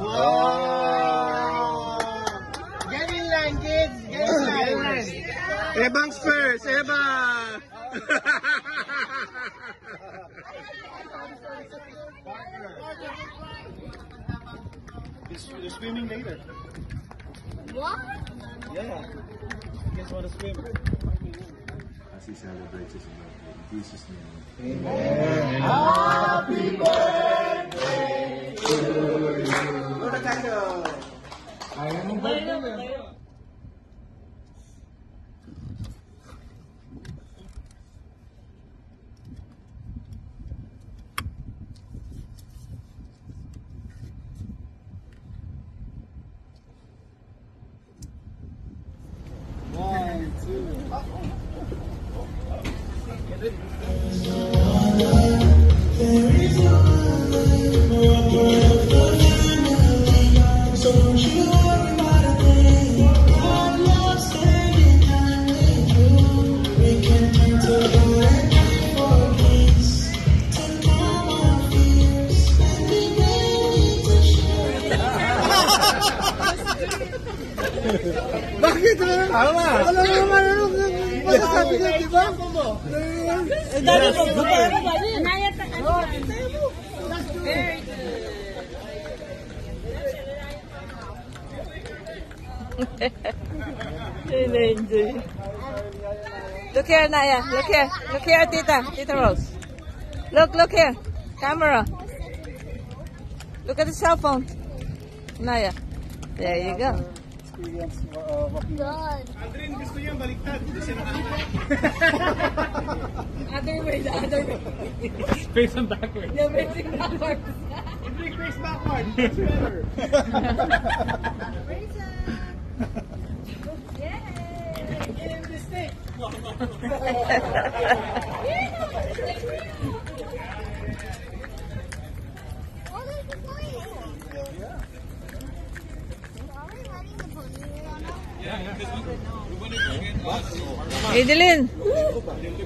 Wow! Get in line, kids! Get in line! Ebang's first! Ebang! You're swimming later. What? Yeah. You guys want to swim? As he celebrates his birthday, in Jesus' name. Amen. Happy birthday to you. Go to candle. Ayaw mong birthday. One, two. Bakit? Tama! Alam mo naman, sabi niya, di ba? Dali mo, bukero ba yun? Nayat na ano? Very good. Enjoy. Look here, Naya. Look here. Look here, Tita. Tita Rose. Look here. Camera. Look at the cell phone. Naya. There you go. Experience walking. Good. Aldrin, gusto niya baliktad. Hindi siya Other way, the other way. Face on backward. You're facing backwards. Aldrin, face backward. That's better. Get in the stick. Oh, there's the pony. Are we letting the pony on? Adeline.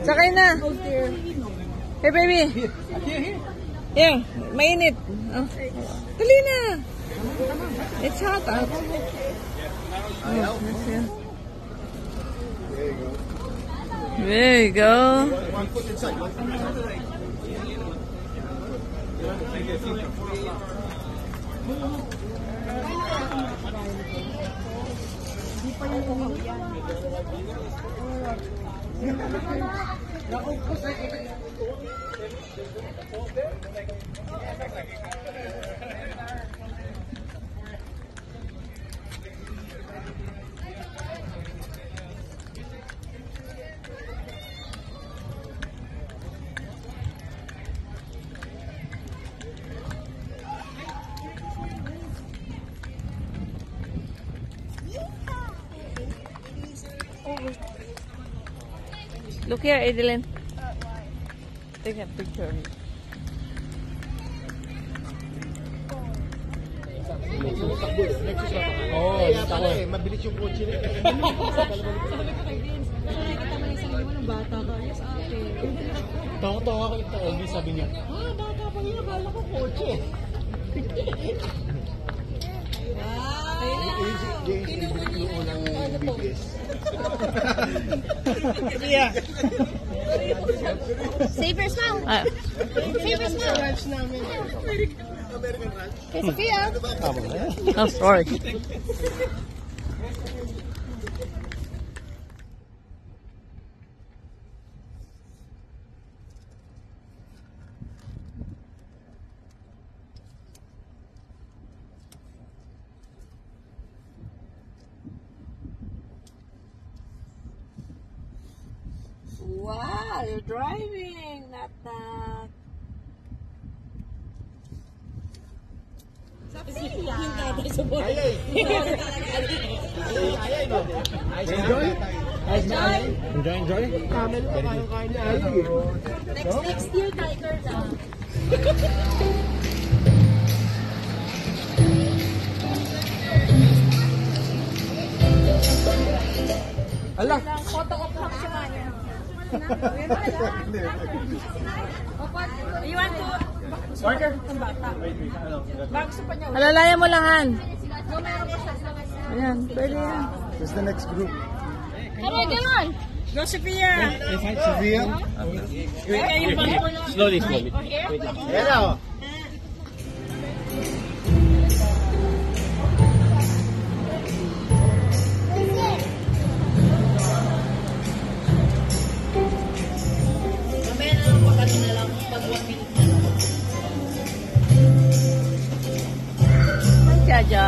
Sakay na. Hey, baby. Here. Mainit. Oh. Dali na. It's hot out. Oh, that's it. There you go. One foot inside. One foot inside. Look here, Adeline. Take a picture of it. Oh, kaya pala eh. Mabilis yung kotse rin. Tawa-tawa ko ito. Elvis sabi niya, bata pa niya. Akala ko kotse. Yung unang BBS. Yeah. Save your smile. Save your smile. Ranch namin. American ranch. Hey, Sophia. Tama na yan. Oh, sorry. Wow, you're driving, not that. Ayay. Ayay, no? Enjoy? Enjoy? Camel pa kayo kain niya. Ayay. Next year, tiger na. Ala. Photo ko pa sa kanya. You want to Alalayan mo lang, Han. Ayan, pwede yan. Who's the next group? Come on, come on. Go, Sophia. Sophia? Slowly, slowly. Hello. Jaja.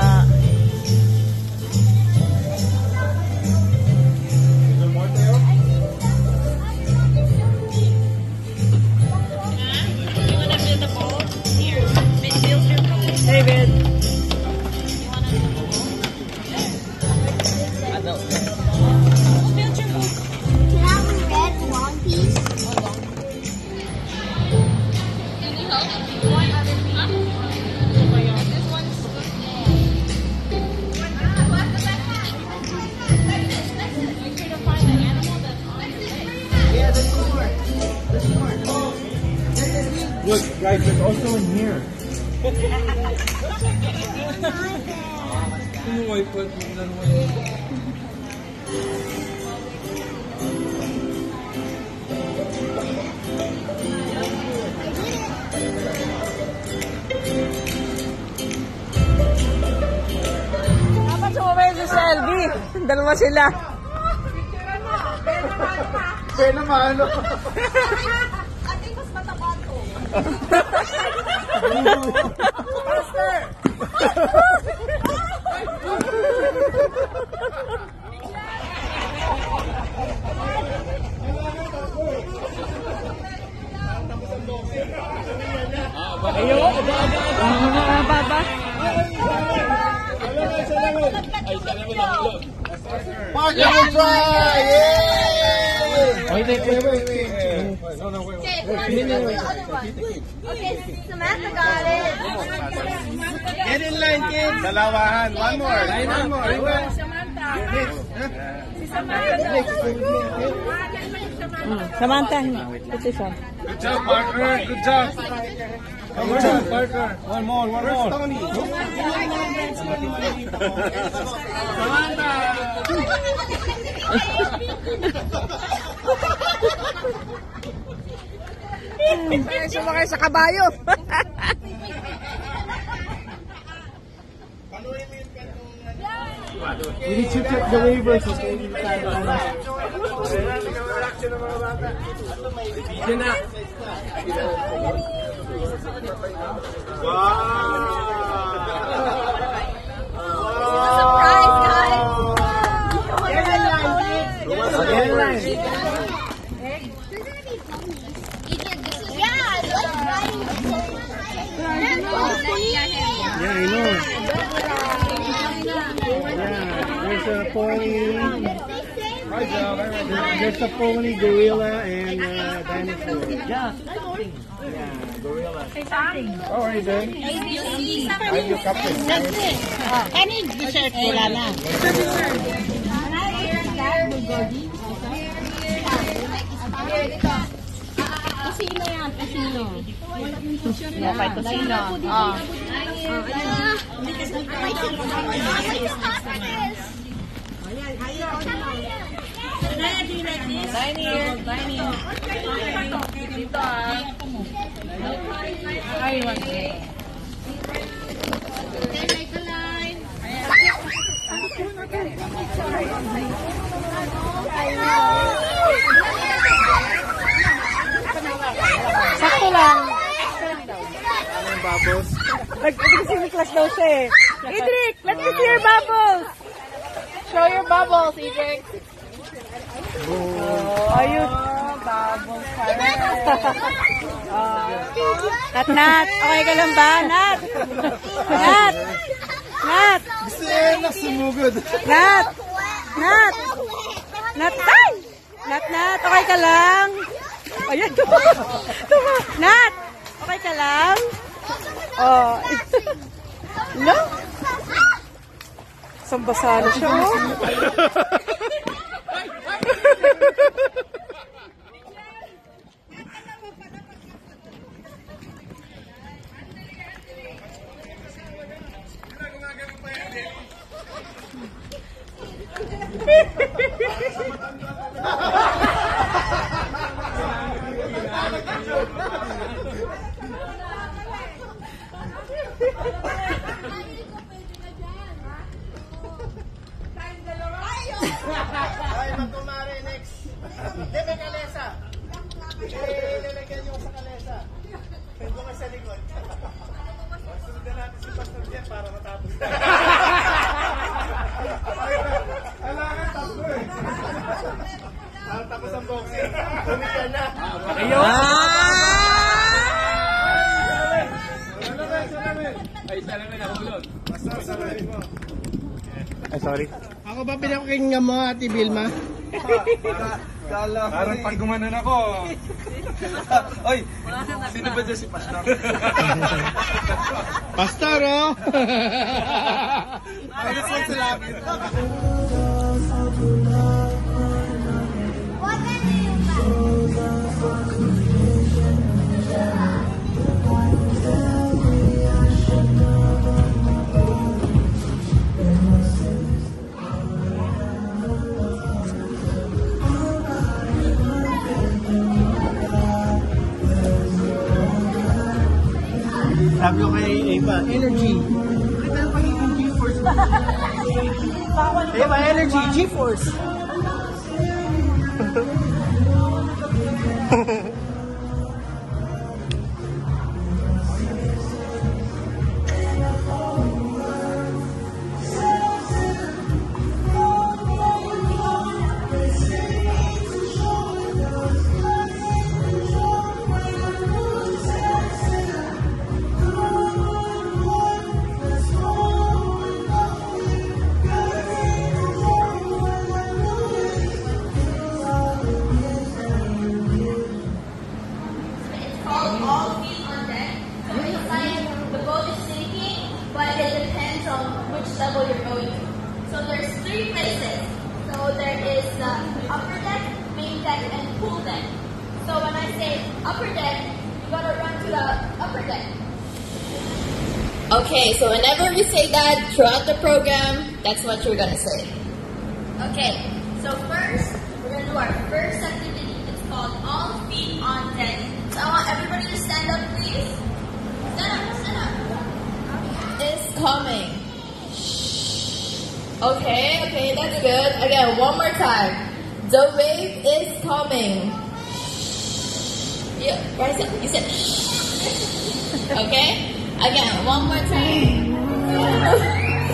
David. Look, guys, there's also in here. Dapat sumabay sa selfie. Dalawa sila. Kaya naman, ano? I think mas mataba to. Baba. Mark, you will try! Yay! Wait. No, wait. Okay, Samantha got it. Get in line, kids! Dalawahan. One more. Samantha, put this on. Good job, Parker. Good job. Good job, Parker. One more. Tony. Sumakay sa kabayo. We need to check the waivers. Surprise, guys. Yeah, I know. Yeah, there's a pony. There's a pony, gorilla, and dinosaur. Yeah, gorilla. Oh, are you done? I'm your captain. Kanin dessert wala na. Casino yan, casino. Okay, kusino. Oh. Line here. Dito ah. Ay, wag. Sakto lang. Bubbles. Nag-simiklas daw siya eh. Idrik, let me see your bubbles. Show your bubbles, Idrik. Oh, ayun. Bubbles. Nat. Okay ka lang ba? Nat. Sena, sumugod. Nat. Ay! Nat. Okay ka lang? Ayan, tuma. Nat. Okay ka lang? Oh. No? Sambasalo siya, oh. Ay, sorry. Ako ba pinakinggan mo, Ate Vilma? Parang pag gumanon ako. Oy, sino ba dyan si Pastor? Pastor, oh! Ano po sa lapit? Sabi ko kay Eva, energy. Meron pa yung G-Force. Eva, energy, G-Force. All feet on deck. So it's like the boat is sinking, but it depends on which level you're going to. So there's 3 places. So there is the upper deck, main deck, and pool deck. So when I say upper deck, you gotta run to the upper deck. Okay, so whenever we say that throughout the program, that's what you're gonna say. Okay, so first, we're gonna do our first activity. It's called All Feet on Deck. So I want everybody to stand up, please. Stand up, stand up. It's coming. Okay, that's good. Again, one more time. The wave is coming. Yeah, rise up. You said okay? Again, one more time.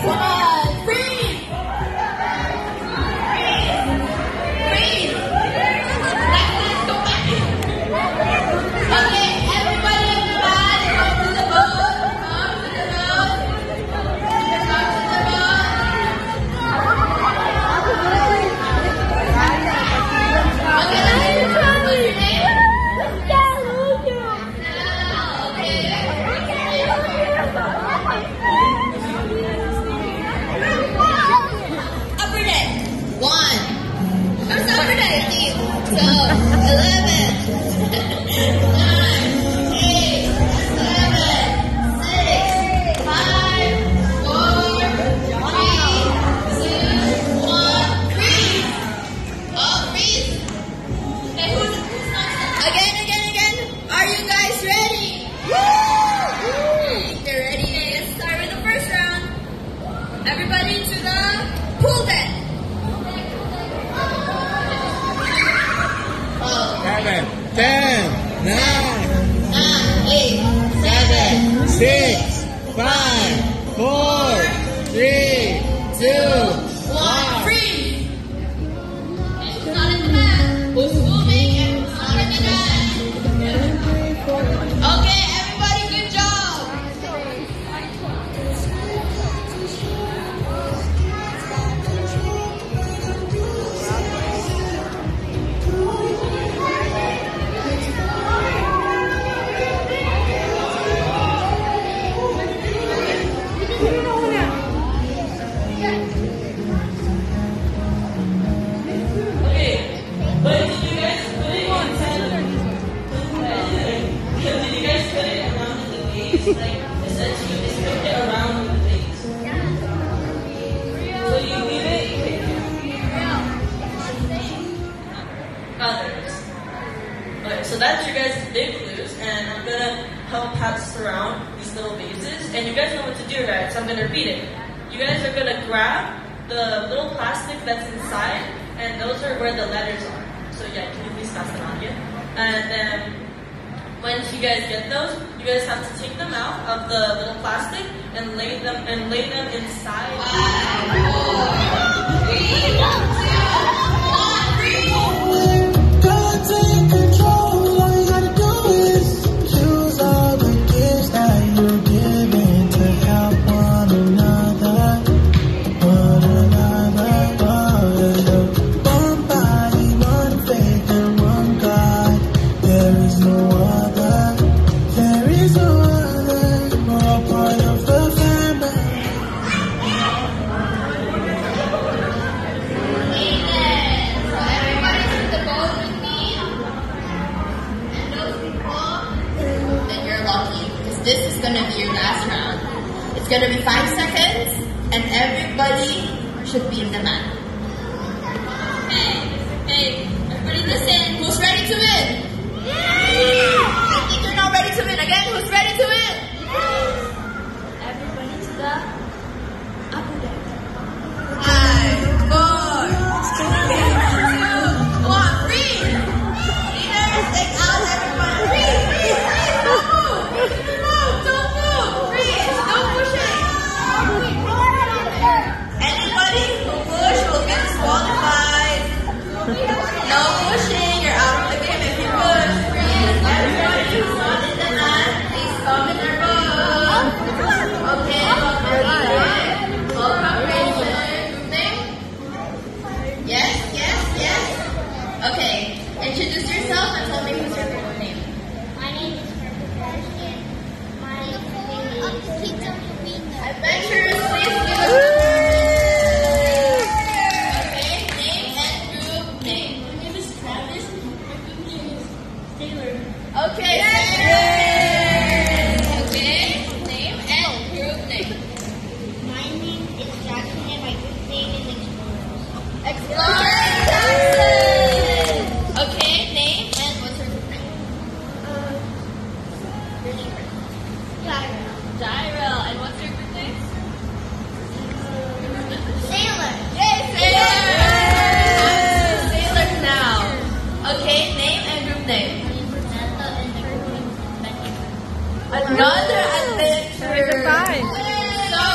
Come on, breathe. Breathe. Let's go back. Okay, everybody in the back, come to the boat. Come to the boat. Come to the boat. Okay, let's do it. What's your name? Upper deck. 1. Where's the upper deck? 2, 11, 9, 8, 7, 6, 5, 4, 3, 2, 1. Freeze. Oh, freeze. Okay, who's again. Are you guys ready? If you're ready, let's start with the first round. Everybody to the pool deck. 7, 10, 9, 8, 7, 6, 5, 4, 3, 2, 1. Freeze. And who's not in the net? Who's moving and who's not in the net? Okay, everybody, good job. Okay, so that's your guys' big clues, and I'm gonna help pass around these little vases, and you guys know what to do, right? So I'm gonna repeat it. You guys are gonna grab the little plastic that's inside, and those are where the letters are. So yeah, can you please pass them on here? And then once you guys get those, you guys have to take them out of the little plastic and lay them inside. 5, 4, 3, 2, 1, freeze. Take control, all you gotta do is choose all the gifts that you're given to God. this is gonna be your last round. It's gonna be 5 seconds, and everybody should be in the mat. Hey, everybody listen. Who's ready to win? I think you're not ready to win. Again, who's ready to win? Everybody to the upper deck. 5, 4, 3, 2, 1, breathe. Leaders, take out everyone. Breathe. Don't move. Don't move. Breathe. Don't push it. Anybody who push will get disqualified. No pushing. You're out of the game if you push. Breathe. Everybody who's not in the mat, please come in their row. Okay, welcome, Rachel. Yes. Okay, introduce yourself and tell me who's your real name. My name is Purple and my name is Adventurers, please give us okay, name and group name. My name is Travis. My group name is Taylor. Okay, okay, name and group name. My name is Jackson and my group name is Explorer Jackson. Okay, name and what's her group name? Gyro. And what's your group name? Taylor. Yay, Sailor! Sailors now. Okay, name and group name. Another adventure. So,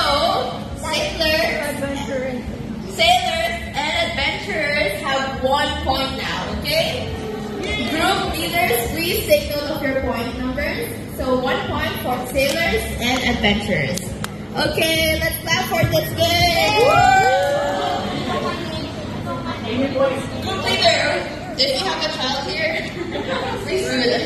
sailors and adventurers have 1 point now, okay? Group leaders, please take note of your point numbers. So 1 point for sailors and adventurers. Okay, let's clap for this game. Group leader, if you have a child here, please do it.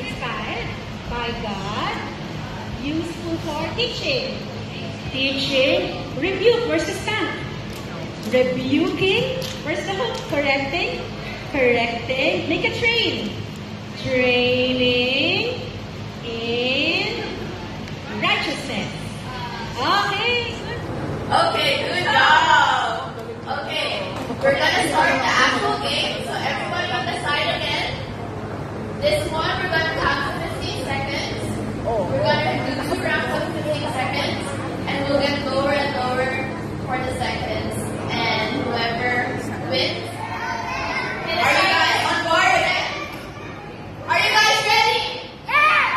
inspired by God, useful for teaching. Teaching, rebuke, where's the stamp? Rebuking, where's the hook? Correcting, correcting, make a train. Training in righteousness. Okay. Okay, good job. Okay, we're gonna start the actual game. So everybody on the side again. This one we're gonna count for 15 seconds. We're gonna do 2 rounds of 15 seconds, and we'll get lower and lower for the seconds. And whoever wins. Are you guys on board? Are you guys ready? Yeah!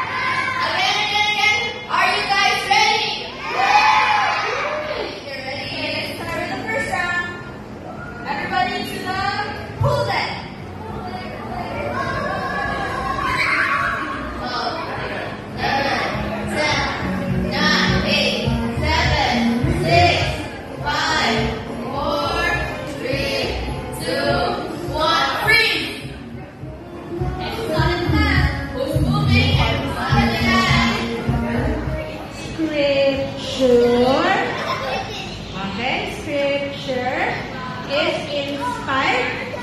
Again. Are you guys ready? Yeah! You're ready. Let's start with the first round. Everybody to the pool deck. 10, 9, 8, 7, 6, 5, 4, 3, 2, 1, freeze! Who's on the land? Who's moving? And who's on the land? Scripture. Okay, scripture is inspired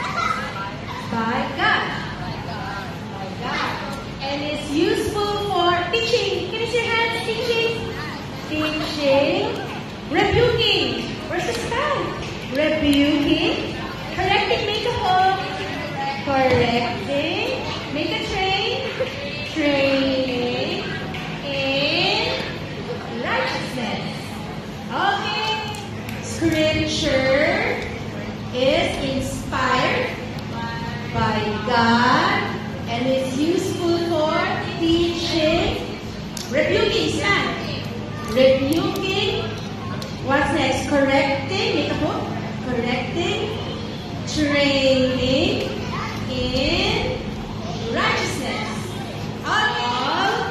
by God. By God. And is useful for teaching. Can you see your hands? Teaching. Teaching. Rebuking. Where's the spell? Rebuking. Correcting, make a hook. Correcting. Make a train. Training in righteousness. Okay. Scripture is inspired by God and is useful for teaching. Rebuking, stand. Rebuking. What's next? Correcting. Make a hook. Correcting. Training in righteousness. All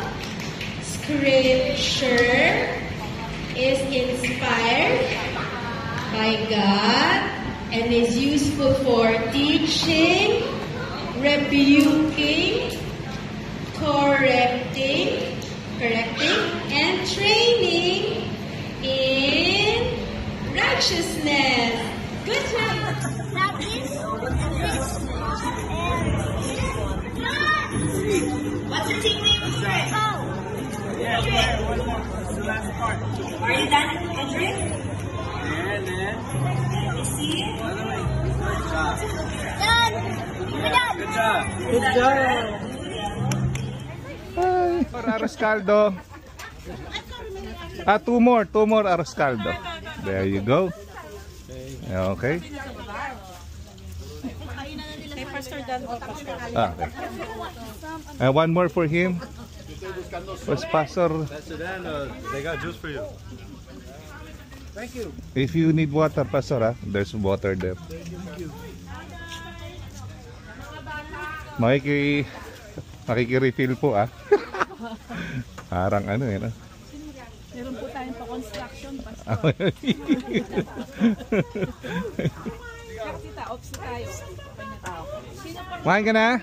scripture is inspired by God and is useful for teaching, rebuking, correcting, and training in righteousness. Good job. What's your team name? Yeah, what's the last part? Are you done, Hendrik? And then, Let me see. good job. Done. We're done. Good job. Good job. Arroz caldo. Two more arroz caldo. There you go. Okay. Okay. One more for him. Was Pastor. Pastor Dan, they got juice for you. Thank you. If you need water, Pastor, there's water there. Makiki-refill po Parang ano no? Meron po tayong pa-construction. Kumain ka na?